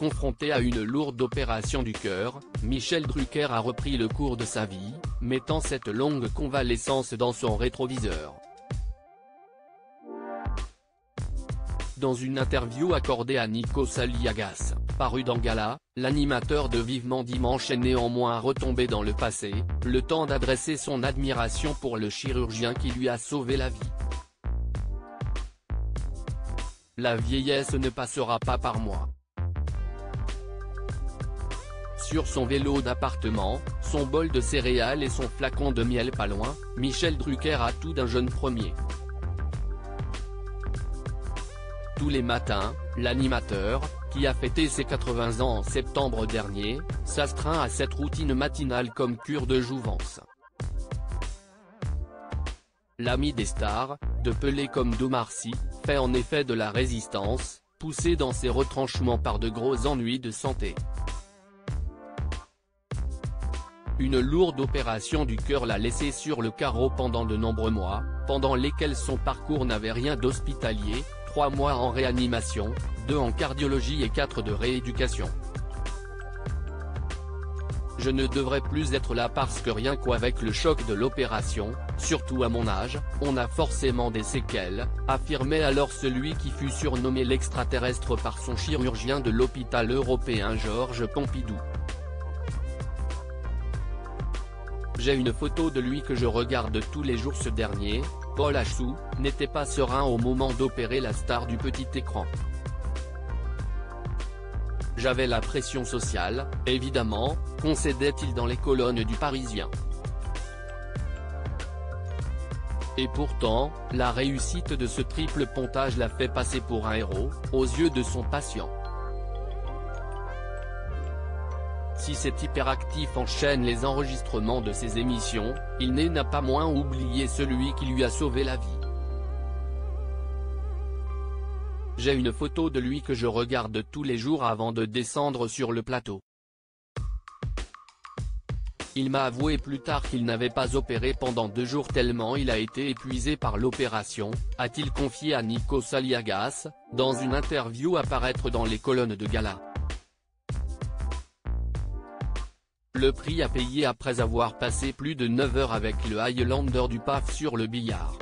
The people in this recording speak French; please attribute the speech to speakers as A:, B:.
A: Confronté à une lourde opération du cœur, Michel Drucker a repris le cours de sa vie, mettant cette longue convalescence dans son rétroviseur. Dans une interview accordée à Nikos Aliagas, paru dans Gala, l'animateur de Vivement Dimanche est néanmoins retombé dans le passé, le temps d'adresser son admiration pour le chirurgien qui lui a sauvé la vie. La vieillesse ne passera pas par moi. Sur son vélo d'appartement, son bol de céréales et son flacon de miel pas loin, Michel Drucker a tout d'un jeune premier. Tous les matins, l'animateur, qui a fêté ses 80 ans en septembre dernier, s'astreint à cette routine matinale comme cure de jouvence. L'ami des stars, de Pelé comme d'Omar Sy, fait en effet de la résistance, poussé dans ses retranchements par de gros ennuis de santé. Une lourde opération du cœur l'a laissé sur le carreau pendant de nombreux mois, pendant lesquels son parcours n'avait rien d'hospitalier, 3 mois en réanimation, 2 en cardiologie et 4 de rééducation. Je ne devrais plus être là parce que rien qu'avec le choc de l'opération, surtout à mon âge, on a forcément des séquelles, affirmait alors celui qui fut surnommé l'extraterrestre par son chirurgien de l'hôpital européen Georges Pompidou. J'ai une photo de lui que je regarde tous les jours. Ce dernier, Paul Achou, n'était pas serein au moment d'opérer la star du petit écran. J'avais la pression sociale, évidemment, concédait-il dans les colonnes du Parisien. Et pourtant, la réussite de ce triple pontage l'a fait passer pour un héros, aux yeux de son patient. Si cet hyperactif enchaîne les enregistrements de ses émissions, il n'a pas moins oublié celui qui lui a sauvé la vie. J'ai une photo de lui que je regarde tous les jours avant de descendre sur le plateau. Il m'a avoué plus tard qu'il n'avait pas opéré pendant 2 jours tellement il a été épuisé par l'opération, a-t-il confié à Nikos Aliagas, dans une interview à paraître dans les colonnes de Gala. Le prix à payer après avoir passé plus de 9 heures avec le Highlander du PAF sur le billard.